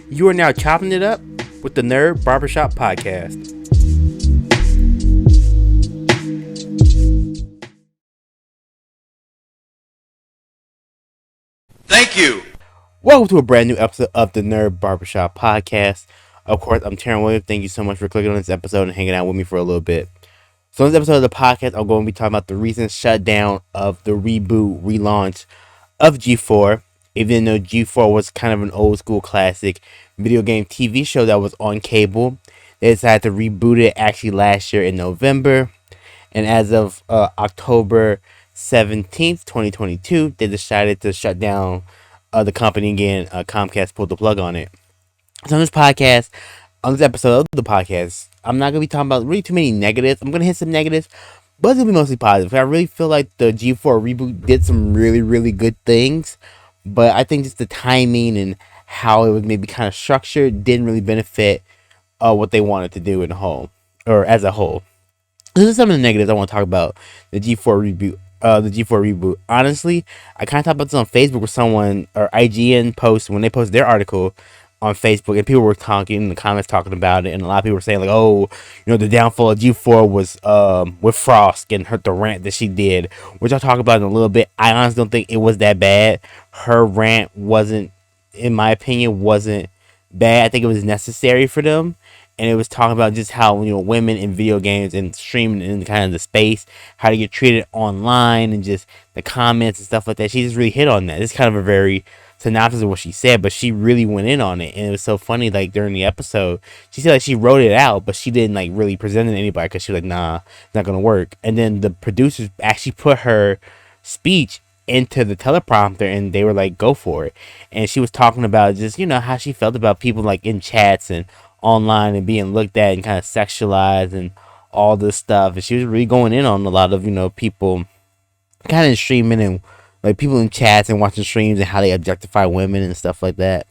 You are now chopping it up with the Nerd Barbershop Podcast. Thank you. Welcome to a brand new episode of the Nerd Barbershop Podcast. Of course, I'm Taryn Williams. Thank you so much for clicking on this episode and hanging out with me for a little bit. So in this episode of the podcast, I'm going to be talking about the recent shutdown of the reboot, relaunch of G4. Even though G4 was kind of an old school classic video game TV show that was on cable, they decided to reboot it actually last year in November. And as of October 17th, 2022, they decided to shut down the company again. Comcast pulled the plug on it. So on this episode of the podcast, I'm not going to be talking about really too many negatives. I'm going to hit some negatives, but it's going to be mostly positive. I really feel like the G4 reboot did some really, really good things, but I think just the timing and how it was maybe kind of structured didn't really benefit what they wanted to do in a whole, or as a whole. This is some of the negatives I want to talk about the G4 reboot. Honestly, I kind of talked about this on Facebook with someone, or IGN post, when they posted their article on Facebook, and people were talking in the comments talking about it, and a lot of people were saying like, oh, the downfall of G4 was with Frost and the rant that she did, which I'll talk about in a little bit. I honestly don't think it was that bad. Her rant wasn't, in my opinion, wasn't bad. I think it was necessary for them. And it was talking about just how, women in video games and streaming in kind of the space, how to get treated online and just the comments and stuff like that. She just really hit on that. It's kind of a very synopsis of what she said, but she really went in on it. And it was so funny, like, during the episode, she said, like, she wrote it out, but she didn't, like, really present it to anybody because she was like, nah, it's not going to work. And then the producers actually put her speech into the teleprompter, and they were like, go for it. And she was talking about just, how she felt about people, like, in chats and online and being looked at and kind of sexualized and all this stuff. And she was really going in on a lot of, people kind of streaming and like people in chats and watching streams and how they objectify women and stuff like that.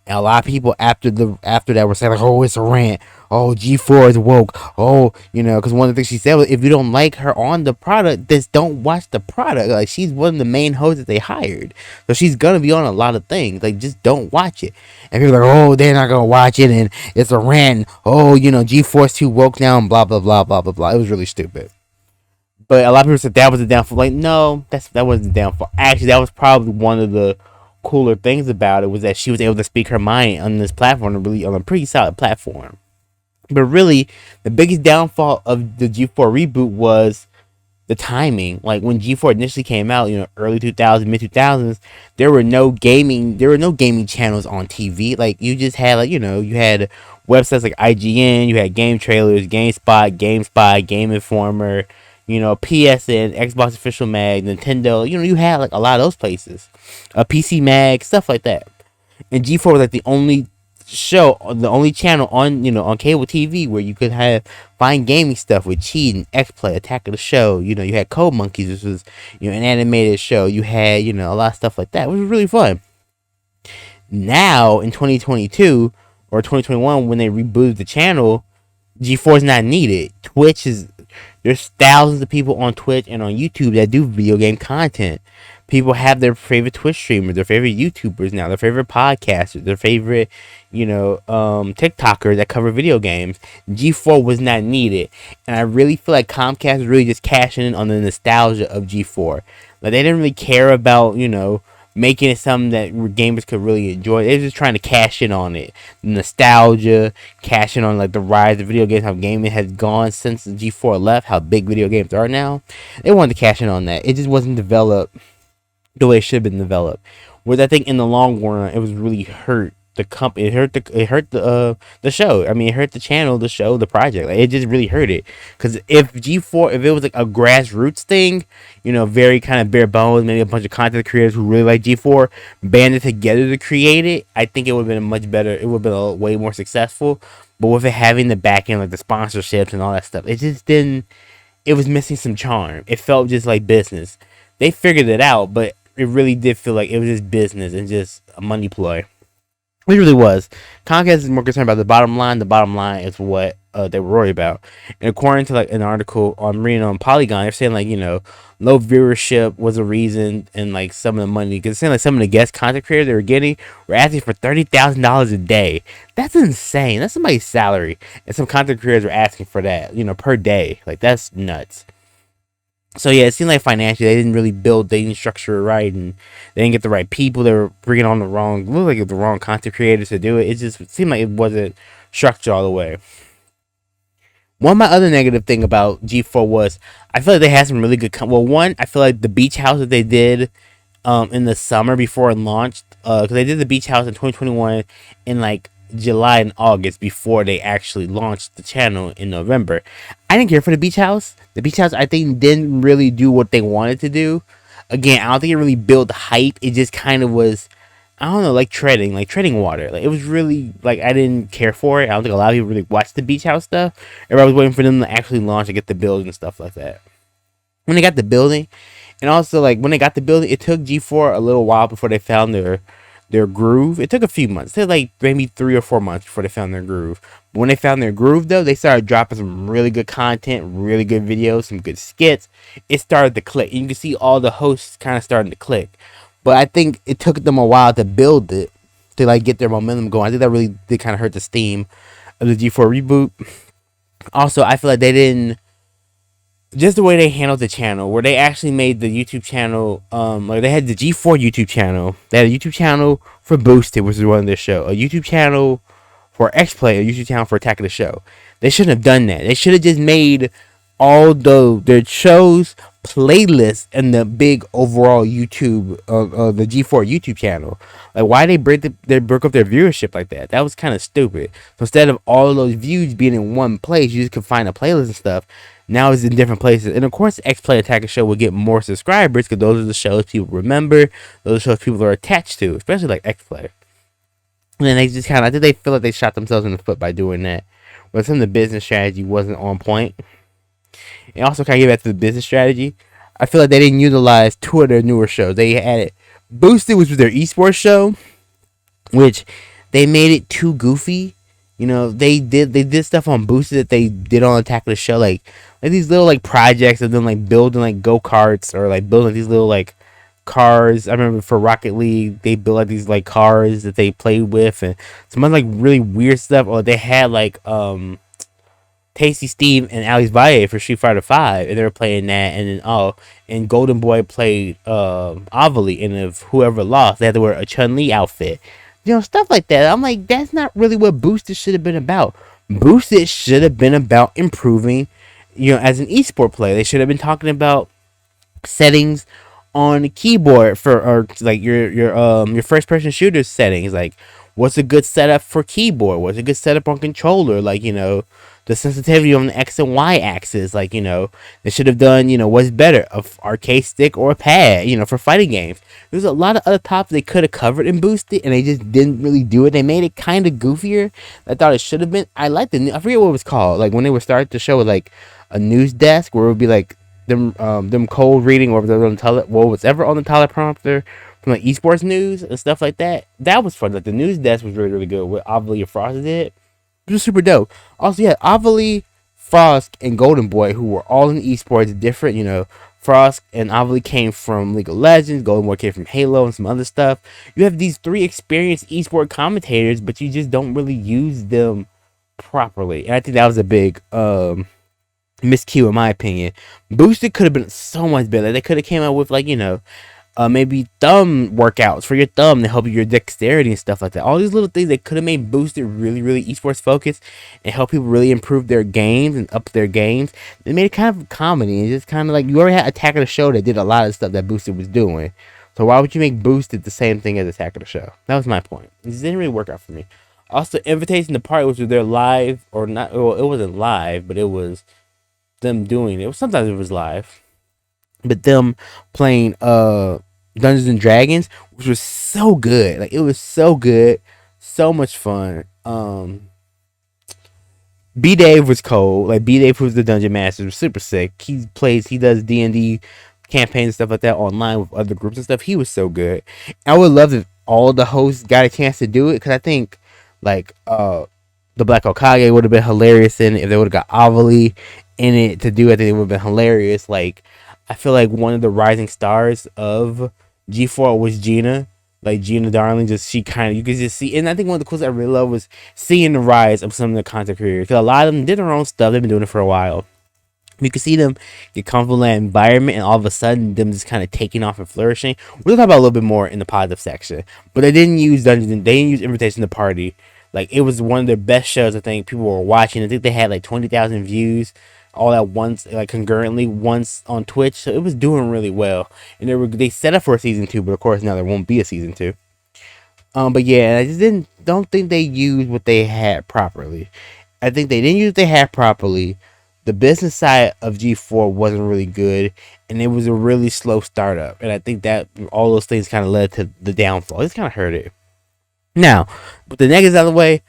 And a lot of people after that were saying like, oh, it's a rant. Oh, G4 is woke. Oh, because one of the things she said was, if you don't like her on the product, just don't watch the product. Like, she's one of the main hosts that they hired, so she's gonna be on a lot of things. Like, just don't watch it. And people are like, oh, they're not gonna watch it, and it's a rant. Oh, G4's too woke now, and blah blah blah blah blah blah. It was really stupid. But a lot of people said that was the downfall. Like, no, that wasn't the downfall. Actually, that was probably one of the cooler things about it, was that she was able to speak her mind on this platform, really on a pretty solid platform. But really, the biggest downfall of the G4 reboot was the timing. Like, when G4 initially came out, early 2000s, mid 2000s, there were no gaming channels on TV. Like, you just had you had websites like IGN, you had Game Trailers, GameSpot, Game Informer, PSN, Xbox Official Mag, Nintendo. You had like a lot of those places, PC Mag, stuff like that. And G4 was like the only channel on on cable TV where you could find gaming stuff with Cheat and XPlay, Attack of the Show. You had Code Monkeys, which was an animated show. You had a lot of stuff like that, which was really fun. Now in 2022 or 2021, when they rebooted the channel, G4 is not needed. There's thousands of people on Twitch and on YouTube that do video game content. People have their favorite Twitch streamers, their favorite YouTubers now, their favorite podcasters, their favorite, TikTokers that cover video games. G4 was not needed. And I really feel like Comcast was really just cashing in on the nostalgia of G4. Like, they didn't really care about, making it something that gamers could really enjoy. They were just trying to cash in on it. Nostalgia, cash in on like the rise of video games, how gaming has gone since the G4 left, how big video games are now. They wanted to cash in on that. It just wasn't developed the way it should have been developed. Whereas I think in the long run, it was really hurt the company. It hurt the show. I mean, it hurt the channel, the show, the project. Like, it just really hurt it. Because if it was like a grassroots thing, very kind of bare bones, maybe a bunch of content creators who really like G4 banded together to create it, I think it would have been much better. It would have been way more successful. But with it having the back end, like the sponsorships and all that stuff, it just didn't. It was missing some charm. It felt just like business. They figured it out, but it really did feel like it was just business and just a money ploy. It really was. Comcast is more concerned about the bottom line. The bottom line is what they were worried about. And according to like an article on reading on Polygon, they're saying like low viewership was a reason, and like some of the money because saying like some of the guest content creators they were getting were asking for $30,000 a day. That's insane. That's somebody's salary, and some content creators were asking for that per day. Like that's nuts. So yeah, it seemed like financially they didn't really build, they didn't structure it right, and they didn't get the right people. They were bringing on looked like the wrong content creators to do it. It just seemed like it wasn't structured all the way. One of my other negative thing about G4 was I feel like they had some really good. One, I feel like the beach house that they did in the summer before it launched, because they did the beach house in 2021 in like July and August before they actually launched the channel in November. I didn't care for the beach house. The beach house I think didn't really do what they wanted to do. Again, I don't think it really built hype. It just kind of was, I don't know, like treading water. Like it was really like I didn't care for it. I don't think a lot of people really watched the beach house stuff. Everybody was waiting for them to actually launch and get the building and stuff like that. When they got the building, and also like when they got the building, it took G4 a little while before they found their groove. It took a few months. It took like maybe 3 or 4 months before they found their groove. But when they found their groove though, they started dropping some really good content, really good videos, some good skits. It started to click. And you can see all the hosts kind of starting to click. But I think it took them a while to build it, to like get their momentum going. I think that really did kind of hurt the steam of the G4 reboot. Also, I feel like they didn't, just the way they handled the channel, where they actually made the YouTube channel, like they had the G4 YouTube channel, they had a YouTube channel for Boosted, which is one of their show, a YouTube channel for X-Play, a YouTube channel for Attack of the Show. They shouldn't have done that. They should have just made all their shows playlists and the big overall YouTube, the G4 YouTube channel. Like why they broke up their viewership like that? That was kind of stupid. So instead of all of those views being in one place, you just could find a playlist and stuff. Now it's in different places, and of course, X-Play Attack of Show will get more subscribers because those are the shows people remember. Those are the shows people are attached to, especially like X-Play. And then they just I think they feel like they shot themselves in the foot by doing that. But some of the business strategy wasn't on point. And also, kind of get back to the business strategy, I feel like they didn't utilize two of their newer shows. They had it Boosted, which was their esports show, which they made it too goofy. They did stuff on Boosted that they did on Attack of the Show, like these little like projects of them like building like go-karts or like building these little like cars. I remember for Rocket League they built like these like cars that they played with, and some other like really weird stuff. Or they had like Tasty Steve and Alice Valle for Street Fighter 5, and they were playing that, and then and Golden Boy played Avali, and if whoever lost, they had to wear a Chun-Li outfit. Stuff like that. I'm like, that's not really what Boosted should have been about. Boosted should have been about improving, as an esport player. They should have been talking about settings on the keyboard or like your first person shooter settings. Like, what's a good setup for keyboard? What's a good setup on controller? Like, the sensitivity on the X and Y axis. Like, they should have done, what's better, a arcade stick or a pad, for fighting games. There's a lot of other topics they could have covered and boosted, and they just didn't really do it. They made it kind of goofier. I thought it should have been. I liked I forget what it was called. Like when they would start the show with like a news desk where it would be like them cold reading or whatever on the teleprompter from like esports news and stuff like that. That was fun. Like the news desk was really, really good. What Avali and Frost did. It was super dope. Also, yeah, Avali, Frost, and Golden Boy, who were all in esports, different, Frost and Avali came from League of Legends, Golden Boy came from Halo and some other stuff. You have these three experienced esport commentators, but you just don't really use them properly. And I think that was a big miscue in my opinion. Boosted could have been so much better. They could have came out with like, maybe thumb workouts for your thumb to help your dexterity and stuff like that. All these little things that could have made Boosted really, really esports focused and help people really improve their games and up their games. They made it kind of a comedy and just kind of like you already had Attack of the Show that did a lot of stuff that Boosted was doing. So why would you make Boosted the same thing as Attack of the Show? That was my point. It just didn't really work out for me. Also, Invitation to Party, which was their live or not. Well, it wasn't live, but it was them doing it. Sometimes it was live, but them playing Dungeons and Dragons, which was so good. Like it was so good, so much fun. B Dave was cold. Like B Dave, who's the dungeon master, was super sick. He does D&D campaigns and stuff like that online with other groups and stuff. He was so good. I would love all the hosts got a chance to do it, because I think like the Black Hokage would have been hilarious in it if they would have got Avali in it to do it. I think it would have been hilarious. Like, I feel like one of the rising stars of G4 was Gina. Like Gina Darling, just she kind of, you could just see, and I think one of the coolest I really love was seeing the rise of some of the content creators. Because a lot of them did their own stuff; they've been doing it for a while. You can see them get comfortable in that environment, and all of a sudden, them just kind of taking off and flourishing. We'll talk about a little bit more in the positive section, but they didn't use Dungeons. They didn't use Invitation to Party. Like, it was one of their best shows. I think people were watching. I think they had like 20,000 views all at once, like concurrently once on Twitch. So it was doing really well, and they set up for a season 2, but of course now there won't be a season 2. But yeah, I just don't think they used what they had properly. I think they didn't use what they had properly. The business side of G4 wasn't really good, and it was a really slow startup. And I think that all those things kind of led to the downfall. It's kind of hurt it. Now, with the negatives out of the way,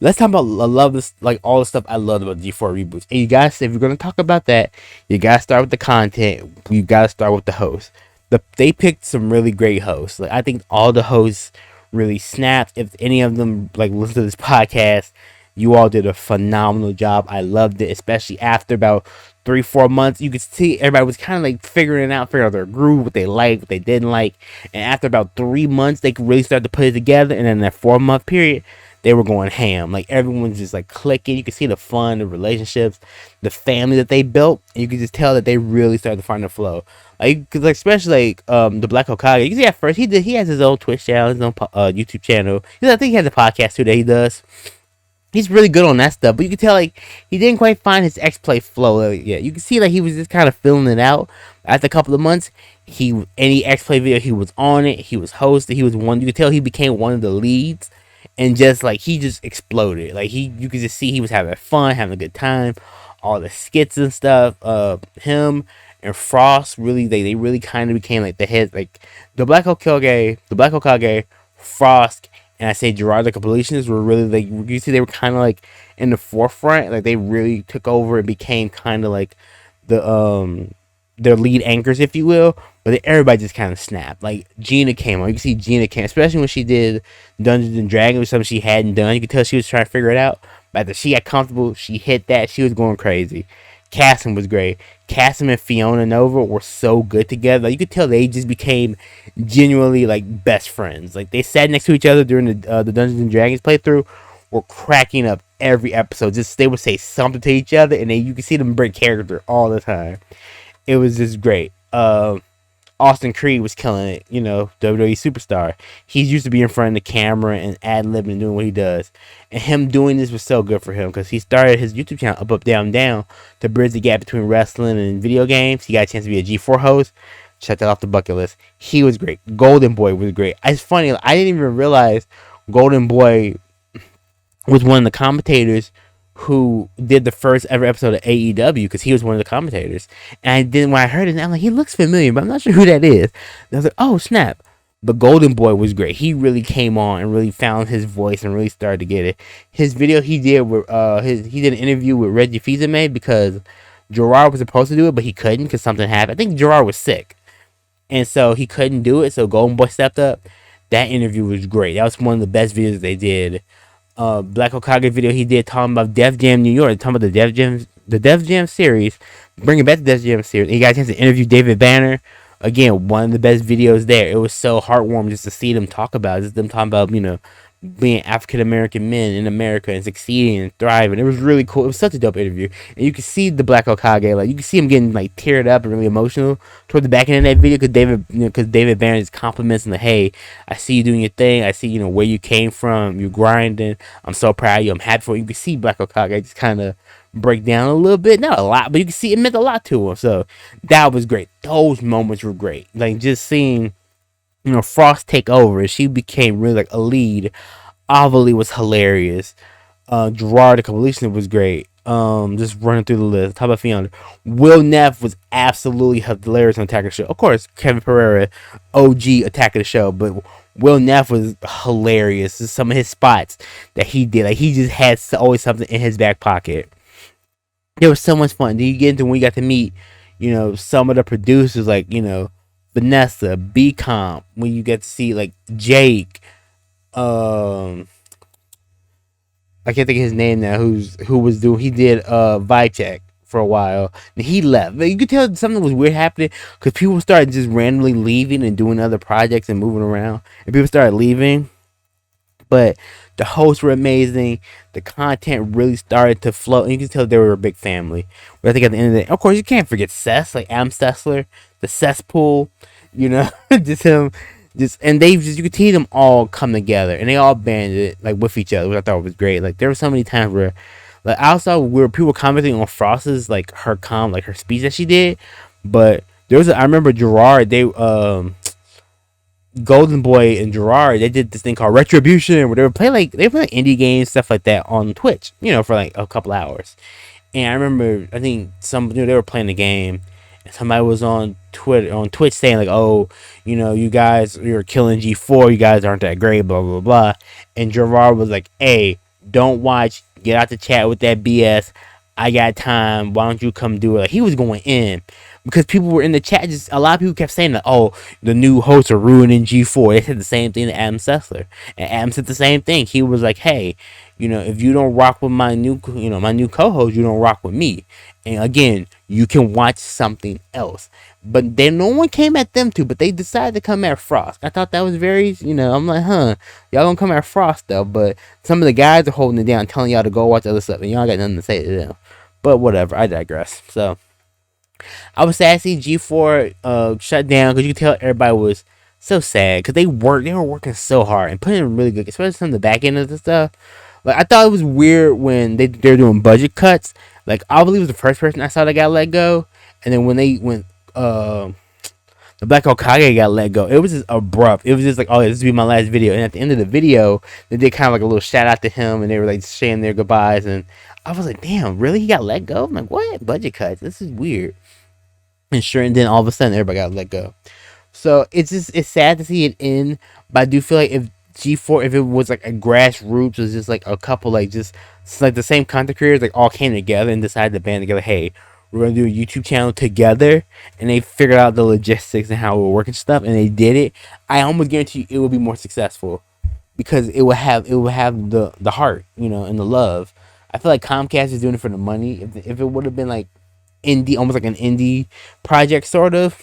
let's talk about, I love this, like all the stuff I loved about G4 reboots. And you guys, if you're gonna talk about that, you gotta start with the content. You gotta start with the host. They picked some really great hosts. Like, I think all the hosts really snapped. If any of them like listen to this podcast, you all did a phenomenal job. I loved it, especially after about 3-4 months. You could see everybody was kind of like figuring out their groove, what they liked, what they didn't like. And after about 3 months, they could really start to put it together. And then that 4-month period, they were going ham. Like, everyone's just like clicking. You could see the fun, the relationships, the family that they built. And you could just tell that they really started to find the flow. Like, cause like, especially like the Black Hokage. You can see at first he has his own Twitch channel, his own YouTube channel. I think he has a podcast too that he does. He's really good on that stuff, but you can tell like he didn't quite find his X-Play flow yet. You can see like he was just kind of filling it out. After a couple of months, any X-Play video he was on it. He was hosting. He was one. You could tell he became one of the leads, and just like he just exploded. Like, you could just see he was having fun, having a good time. All the skits and stuff. Him and Frost really they really kind of became like the head, like the Black Hokage, Frost, and I say Gerard the Completionist were really like, you see they were kind of like in the forefront. Like, they really took over and became kind of like the their lead anchors, if you will. But then everybody just kind of snapped. Like, Gina came on. You can see Gina came, especially when she did Dungeons and Dragons, which something she hadn't done. You could tell she was trying to figure it out. But after she got comfortable, she hit that. She was going crazy. Cassim was great. Cassim and Fiona Nova were so good together. Like, you could tell they just became genuinely like best friends. Like, they sat next to each other during the Dungeons and Dragons playthrough. Were cracking up every episode. Just they would say something to each other, and you could see them break character all the time. It was just great. Austin Creed was killing it, WWE superstar. He's used to be in front of the camera and ad-libbing and doing what he does. And him doing this was so good for him, because he started his YouTube channel, Up, Up, Down, Down, to bridge the gap between wrestling and video games. He got a chance to be a G4 host. Check that off the bucket list. He was great. Golden Boy was great. It's funny, I didn't even realize Golden Boy was one of the commentators who did the first ever episode of AEW, because he was one of the commentators. And when I heard it, I'm like, he looks familiar, but I'm not sure who that is. And I was like, oh snap. But Golden Boy was great. He really came on and really found his voice and really started to get it. His video he did with he did an interview with Reggie Fils-Aimé, because Gerard was supposed to do it, but he couldn't because something happened. I think Gerard was sick, and so he couldn't do it. So Golden Boy stepped up. That interview was great. That was one of the best videos they did. Black Hokage video he did talking about Def Jam New York, talking about the Def Jam series, bringing back the Def Jam series. And he got a chance to interview David Banner. Again, one of the best videos there. It was so heartwarming just to see them talk about it. Just them talking about, being African American men in America and succeeding and thriving. It was really cool. It was such a dope interview. And you could see the Black Hokage, like, you could see him getting like teared up and really emotional toward the back end of that video, because David Banner just compliments him, like, hey, I see you doing your thing. I see, where you came from. You're grinding. I'm so proud of you. I'm happy for you. You could see Black Hokage just kind of break down a little bit. Not a lot, but you can see it meant a lot to him. So that was great. Those moments were great. Like, just seeing Frost take over, and she became really like a lead. Avali was hilarious. Gerard the Completionist was great. Just running through the list. Top of Fiona. Will Neff was absolutely hilarious on Attack of the Show. Of course, Kevin Pereira, OG Attack of the Show, but Will Neff was hilarious. Just some of his spots that he did, like, he just had always something in his back pocket. There was so much fun. Then you get into when you got to meet, some of the producers, like, Vanessa, B Comp, when you get to see like Jake, um, I can't think of his name now. He did vibe check for a while. And he left. But you could tell something was weird happening because people started just randomly leaving and doing other projects and moving around, and people started leaving. But the hosts were amazing. The content really started to flow, and you can tell they were a big family. But I think at the end of the day, of course, you can't forget Cess, like Adam Sessler, the cesspool, just him, and they just you could see them all come together, and they all banded like with each other, which I thought was great. Like there were so many times where, like I saw where people were commenting on Frost's like her speech that she did, but I remember Gerard, Golden Boy and Gerard, they did this thing called Retribution, where they were playing indie games, stuff like that on Twitch, for like a couple hours. And I remember, I think they were playing the game, and somebody was on Twitch saying like, "Oh, you guys, you're killing G4. You guys aren't that great." Blah blah blah. And Gerard was like, "Hey, don't watch. Get out the chat with that BS. I got time. Why don't you come do it?" Like he was going in because people were in the chat. Just a lot of people kept saying that, "Oh, the new hosts are ruining G4." They said the same thing to Adam Sessler, and Adam said the same thing. He was like, "Hey, if you don't rock with my new co-host, you don't rock with me." And again, you can watch something else. But then no one came at them too, but they decided to come at Frost. I thought that was very, I'm like, y'all gonna come at Frost though, but some of the guys are holding it down, telling y'all to go watch other stuff, and y'all got nothing to say to them. But whatever, I digress. So I was sad to see G4 shut down because you could tell everybody was so sad because they were working so hard and putting in really good, especially some of the back end of the stuff. Like I thought it was weird when they're doing budget cuts. Like I believe it was the first person I saw that got let go, and then when the Black Okage got let go, it was just abrupt. It was just like, oh, this will be my last video. And at the end of the video, they did kind of like a little shout out to him, and they were like saying their goodbyes. And I was like, damn, really? He got let go? I'm like, what? Budget cuts? This is weird. And sure, and then all of a sudden, everybody got let go. So it's sad to see it end. But I do feel like if G4, if it was like a grassroots, was just like a couple, like just like the same content creators, like all came together and decided to band together. Hey, we're gonna do a YouTube channel together, and they figured out the logistics and how it would work and stuff, and they did it. I almost guarantee you it will be more successful because it will have the heart, and the love. I feel like Comcast is doing it for the money. If it would have been like indie, almost like an indie project, sort of,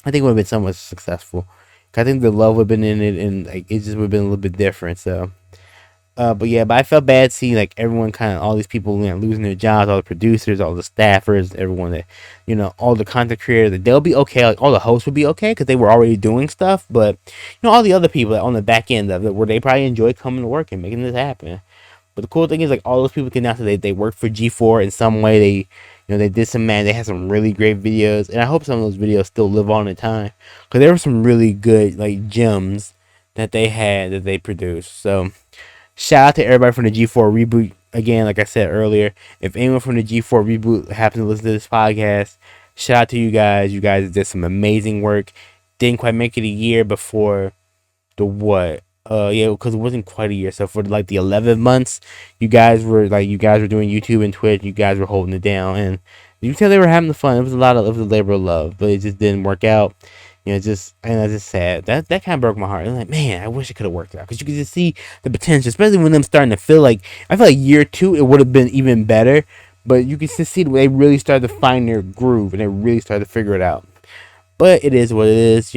I think it would have been so much successful. I think the love would have been in it, and like it just would have been a little bit different. So, but I felt bad seeing like everyone kind of all these people losing their jobs, all the producers, all the staffers, everyone that all the content creators. That they'll be okay. Like all the hosts will be okay because they were already doing stuff. But all the other people on the back end of it, where they probably enjoy coming to work and making this happen. But the cool thing is like all those people can now say they work for G4 in some way. They did they had some really great videos, and I hope some of those videos still live on in time because there were some really good like gems that they produced. So shout out to everybody from the G4 reboot. Again, like I said earlier, if anyone from the G4 reboot happens to listen to this podcast, shout out to you guys. You guys did some amazing work. Didn't quite make it a year before the what? Because it wasn't quite a year. So for like the 11 months, you guys were doing YouTube and Twitch. You guys were holding it down, and you can tell they were having the fun. It was a labor of love, but it just didn't work out. And that's just sad. That kind of broke my heart. I'm like, man, I wish it could have worked out because you could just see the potential, especially when them starting to feel like I feel like year 2 it would have been even better, but you can just see they really started to find their groove and they really started to figure it out. But it is what it is,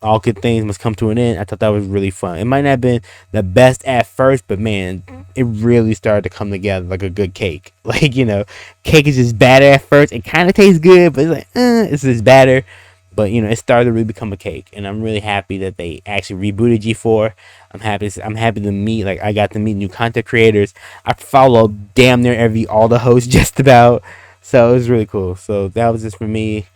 all good things must come to an end. I thought that was really fun. It might not have been the best at first, but man, it really started to come together like a good cake. Like, cake is just batter at first. It kind of tastes good, but it's like, it's just batter. But, it started to really become a cake. And I'm really happy that they actually rebooted G4. I'm happy to meet, I got to meet new content creators. I follow damn near all the hosts just about. So it was really cool. So that was just for me.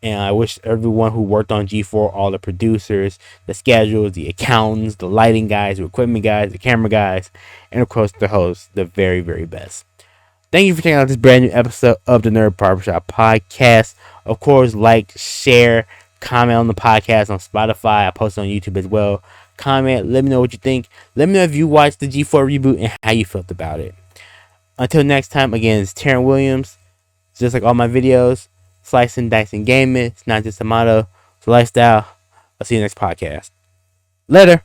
And I wish everyone who worked on G4, all the producers, the schedules, the accountants, the lighting guys, the equipment guys, the camera guys, and of course the hosts, the very, very best. Thank you for checking out this brand new episode of the Nerd Barbershop Podcast. Of course, like, share, comment on the podcast on Spotify. I post it on YouTube as well. Comment, let me know what you think. Let me know if you watched the G4 reboot and how you felt about it. Until next time, again, it's Terrence Williams. Just like all my videos, Slicing, Dicing, Gaming. It's not just a motto. It's a lifestyle. I'll see you next podcast. Later.